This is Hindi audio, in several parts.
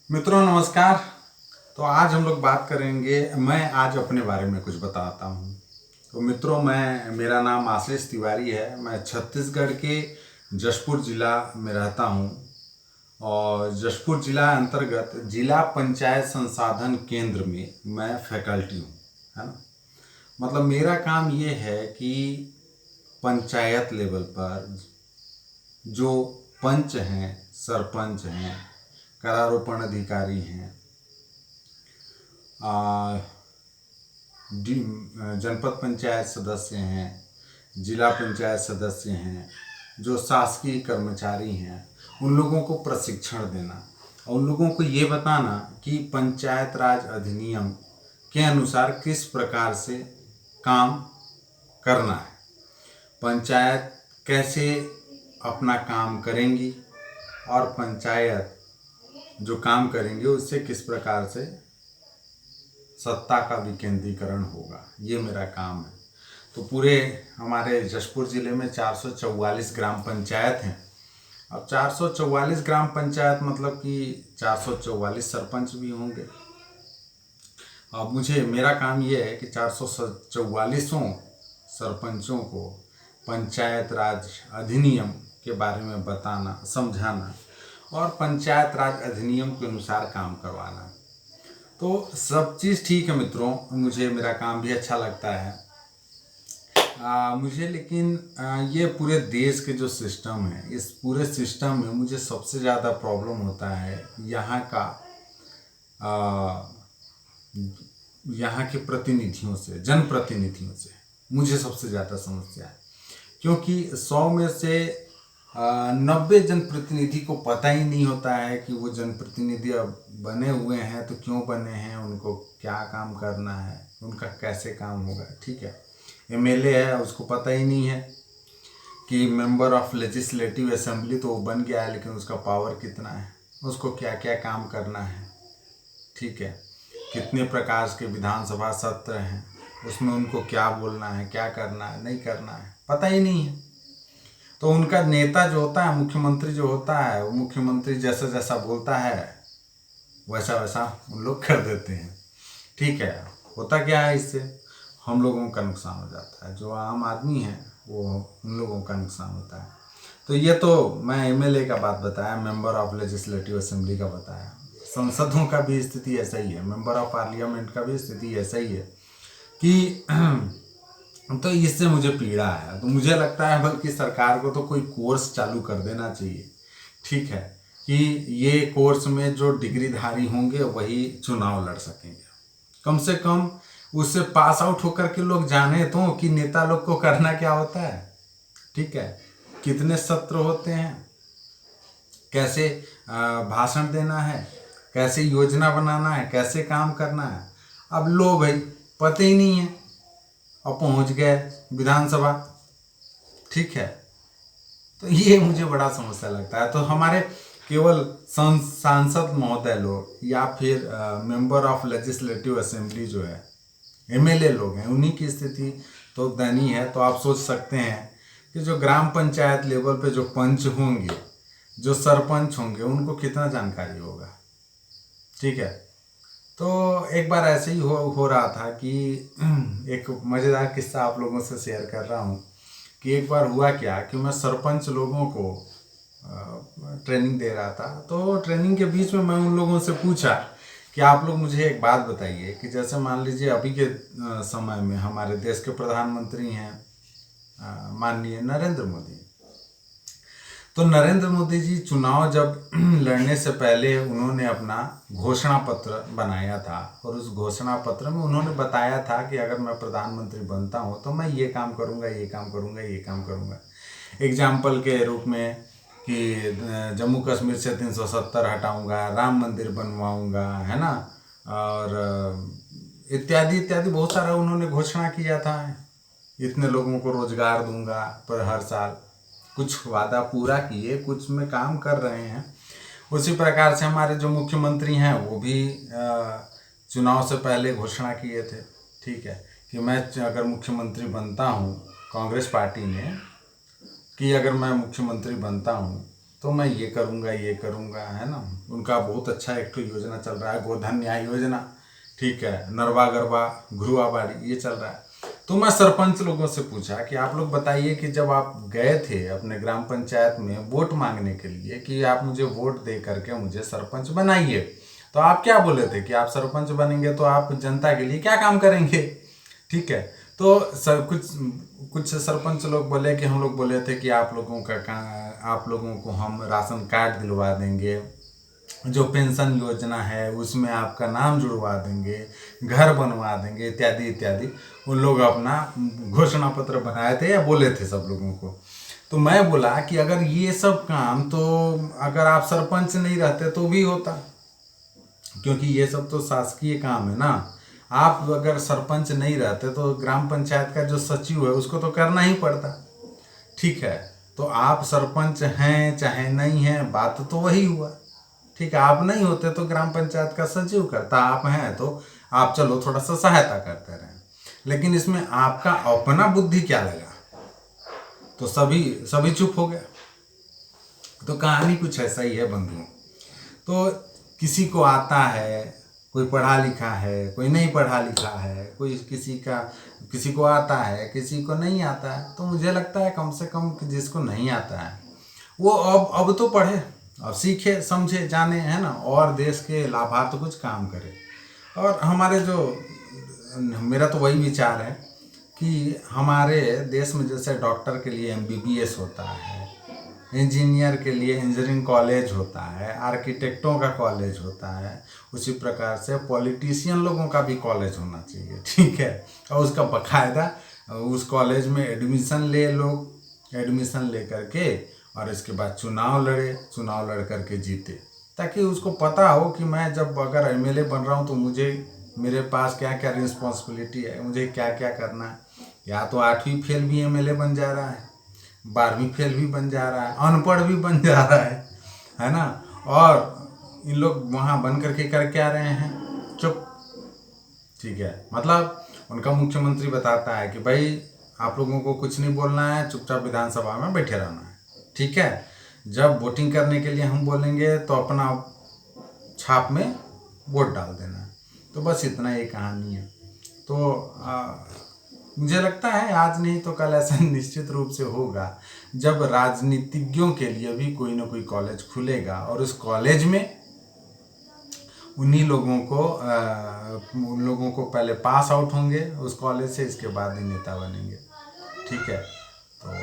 मित्रों नमस्कार। तो आज हम लोग बात करेंगे, मैं आज अपने बारे में कुछ बताता हूँ। तो मित्रों मेरा नाम आशीष तिवारी है। मैं छत्तीसगढ़ के जशपुर ज़िला में रहता हूँ और जशपुर ज़िला अंतर्गत जिला पंचायत संसाधन केंद्र में मैं फैकल्टी हूँ, है ना। मतलब मेरा काम ये है कि पंचायत लेवल पर जो पंच हैं, सरपंच हैं, करारोपण अधिकारी हैं, जनपद पंचायत सदस्य हैं, जिला पंचायत सदस्य हैं, जो शासकीय कर्मचारी हैं, उन लोगों को प्रशिक्षण देना और उन लोगों को ये बताना कि पंचायत राज अधिनियम के अनुसार किस प्रकार से काम करना है, पंचायत कैसे अपना काम करेंगी और पंचायत जो काम करेंगे उससे किस प्रकार से सत्ता का विकेंद्रीकरण होगा, ये मेरा काम है। तो पूरे हमारे जशपुर ज़िले में 444 ग्राम पंचायत हैं। अब 444 ग्राम पंचायत मतलब कि 444 सरपंच भी होंगे। अब मेरा काम ये है कि 444 सरपंचों को पंचायत राज अधिनियम के बारे में बताना, समझाना और पंचायत राज अधिनियम के अनुसार काम करवाना। तो सब चीज़ ठीक है मित्रों, मेरा काम भी अच्छा लगता है मुझे। लेकिन ये पूरे देश के जो सिस्टम है, इस पूरे सिस्टम में मुझे सबसे ज़्यादा प्रॉब्लम होता है यहाँ के प्रतिनिधियों से, जनप्रतिनिधियों से मुझे सबसे ज़्यादा समस्या है। क्योंकि 100 में से 90 जनप्रतिनिधि को पता ही नहीं होता है कि वो जनप्रतिनिधि अब बने हुए हैं तो क्यों बने हैं, उनको क्या काम करना है, उनका कैसे काम होगा। ठीक है, एमएलए है, उसको पता ही नहीं है कि मेंबर ऑफ लेजिस्लेटिव असेंबली तो वो बन गया है, लेकिन उसका पावर कितना है, उसको क्या क्या काम करना है। ठीक है, कितने प्रकार के विधानसभा सत्र हैं, उसमें उनको क्या बोलना है, क्या करना है, नहीं करना है, पता ही नहीं है। तो उनका नेता जो होता है, मुख्यमंत्री जो होता है, वो मुख्यमंत्री जैसा जैसा बोलता है वैसा वैसा उन लोग कर देते हैं। ठीक है, होता क्या है, इससे हम लोगों का नुकसान हो जाता है, जो आम आदमी है वो उन लोगों का नुकसान होता है। तो ये तो मैं एमएलए का बात बताया, मेंबर ऑफ लेजिस्लेटिव असेंबली का बताया। संसदों का भी स्थिति ऐसा ही है, मेंबर ऑफ पार्लियामेंट का भी स्थिति ऐसा ही है कि तो इससे मुझे पीड़ा है। तो मुझे लगता है बल्कि सरकार को तो कोई कोर्स चालू कर देना चाहिए। ठीक है, कि ये कोर्स में जो डिग्रीधारी होंगे वही चुनाव लड़ सकेंगे, कम से कम उससे पास आउट होकर के लोग जाने तो कि नेता लोग को करना क्या होता है। ठीक है, कितने सत्र होते हैं, कैसे भाषण देना है, कैसे योजना बनाना है, कैसे काम करना है। अब लो भाई, पता ही नहीं है और पहुंच गए विधानसभा। ठीक है, तो ये मुझे बड़ा समस्या लगता है। तो हमारे केवल सांसद महोदय लोग या फिर मेंबर ऑफ लेजिस्लेटिव असेंबली जो है, एमएलए लोग हैं, उन्हीं की स्थिति तो दयनीय है। तो आप सोच सकते हैं कि जो ग्राम पंचायत लेवल पे जो पंच होंगे, जो सरपंच होंगे, उनको कितना जानकारी होगा। ठीक है, तो एक बार ऐसे ही हो रहा था कि एक मज़ेदार किस्सा आप लोगों से शेयर कर रहा हूँ कि एक बार हुआ क्या कि मैं सरपंच लोगों को ट्रेनिंग दे रहा था। तो ट्रेनिंग के बीच में मैं उन लोगों से पूछा कि आप लोग मुझे एक बात बताइए कि जैसे मान लीजिए अभी के समय में हमारे देश के प्रधानमंत्री हैं माननीय नरेंद्र मोदी। तो नरेंद्र मोदी जी चुनाव जब लड़ने से पहले उन्होंने अपना घोषणा पत्र बनाया था और उस घोषणा पत्र में उन्होंने बताया था कि अगर मैं प्रधानमंत्री बनता हूं तो मैं ये काम करूंगा, ये काम करूंगा, ये काम करूंगा। एग्जाम्पल के रूप में कि जम्मू कश्मीर से 370 हटाऊंगा, राम मंदिर बनवाऊंगा, है ना, और इत्यादि इत्यादि बहुत सारा उन्होंने घोषणा किया था। इतने लोगों को रोजगार दूंगा पर हर साल, कुछ वादा पूरा किए, कुछ में काम कर रहे हैं। उसी प्रकार से हमारे जो मुख्यमंत्री हैं वो भी चुनाव से पहले घोषणा किए थे। ठीक है, कि मैं अगर मुख्यमंत्री बनता हूँ, कांग्रेस पार्टी ने कि अगर मैं मुख्यमंत्री बनता हूँ तो मैं ये करूँगा, है ना। उनका बहुत अच्छा एक तो योजना चल रहा है, गोधन न्याय योजना, ठीक है, नरवा गरबा घुरुआ बाड़ी, ये चल रहा है। तो मैं सरपंच लोगों से पूछा कि आप लोग बताइए कि जब आप गए थे अपने ग्राम पंचायत में वोट मांगने के लिए कि आप मुझे वोट दे करके मुझे सरपंच बनाइए, तो आप क्या बोले थे कि आप सरपंच बनेंगे तो आप जनता के लिए क्या काम करेंगे, ठीक है। तो कुछ सरपंच लोग बोले कि हम लोग बोले थे कि आप लोगों को हम राशन कार्ड दिलवा देंगे, जो पेंशन योजना है उसमें आपका नाम जुड़वा देंगे, घर बनवा देंगे, इत्यादि इत्यादि। उन लोग अपना घोषणा पत्र बनाए थे या बोले थे सब लोगों को। तो मैं बोला कि अगर ये सब काम तो अगर आप सरपंच नहीं रहते तो भी होता, क्योंकि ये सब तो शासकीय काम है ना। आप अगर सरपंच नहीं रहते तो ग्राम पंचायत का जो सचिव है उसको तो करना ही पड़ता, ठीक है। तो आप सरपंच हैं चाहे नहीं हैं, बात तो वही हुआ, ठीक है। आप नहीं होते तो ग्राम पंचायत का सचिव करता, आप हैं तो आप चलो थोड़ा सा सहायता करते रहे। लेकिन इसमें आपका अपना बुद्धि क्या लगा, तो सभी चुप हो गए। तो कहानी कुछ ऐसा ही है बंधुओं। तो किसी को आता है, कोई पढ़ा लिखा है, कोई नहीं पढ़ा लिखा है, किसी को आता है, किसी को नहीं आता है। तो मुझे लगता है कम से कम जिसको नहीं आता है वो अब तो पढ़े, अब सीखे समझे जाने, है ना, और देश के लाभार्थ कुछ काम करे। और मेरा तो वही विचार है कि हमारे देश में जैसे डॉक्टर के लिए एमबीबीएस होता है, इंजीनियर के लिए इंजीनियरिंग कॉलेज होता है, आर्किटेक्टों का कॉलेज होता है, उसी प्रकार से पॉलिटिशियन लोगों का भी कॉलेज होना चाहिए, ठीक है। और उसका बकायदा उस कॉलेज में एडमिशन ले करके और इसके बाद चुनाव लड़ करके जीते, ताकि उसको पता हो कि मैं जब अगर एमएलए बन रहा हूँ तो मेरे पास क्या क्या रिस्पॉन्सिबिलिटी है, मुझे क्या क्या करना है। या तो 8वीं फेल भी एमएलए बन जा रहा है, 12वीं फेल भी बन जा रहा है, अनपढ़ भी बन जा रहा है ना। और इन लोग वहाँ बन करके कर क्या रहे हैं, चुप, ठीक है। मतलब उनका मुख्यमंत्री बताता है कि भाई आप लोगों को कुछ नहीं बोलना है, चुपचाप विधानसभा में बैठे रहना है, ठीक है। जब वोटिंग करने के लिए हम बोलेंगे तो अपना छाप में वोट डाल देना है। तो बस इतना ही कहानी है। तो मुझे लगता है आज नहीं तो कल ऐसा निश्चित रूप से होगा जब राजनीतिज्ञों के लिए भी कोई ना कोई कॉलेज खुलेगा और उस कॉलेज में उन लोगों को पहले पास आउट होंगे उस कॉलेज से, इसके बाद ही नेता बनेंगे, ठीक है। तो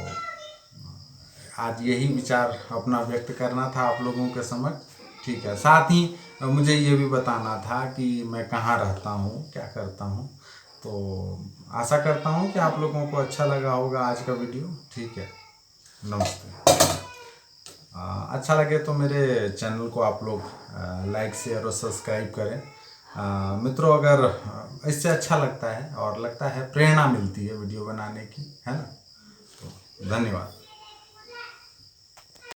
आज यही विचार अपना व्यक्त करना था आप लोगों के समक्ष, ठीक है। साथ ही मुझे ये भी बताना था कि मैं कहाँ रहता हूँ, क्या करता हूँ। तो आशा करता हूँ कि आप लोगों को अच्छा लगा होगा आज का वीडियो, ठीक है। नमस्ते। अच्छा लगे तो मेरे चैनल को आप लोग लाइक शेयर और सब्सक्राइब करें। मित्रों, अगर इससे अच्छा लगता है और लगता है प्रेरणा मिलती है वीडियो बनाने की, है ना, तो धन्यवाद।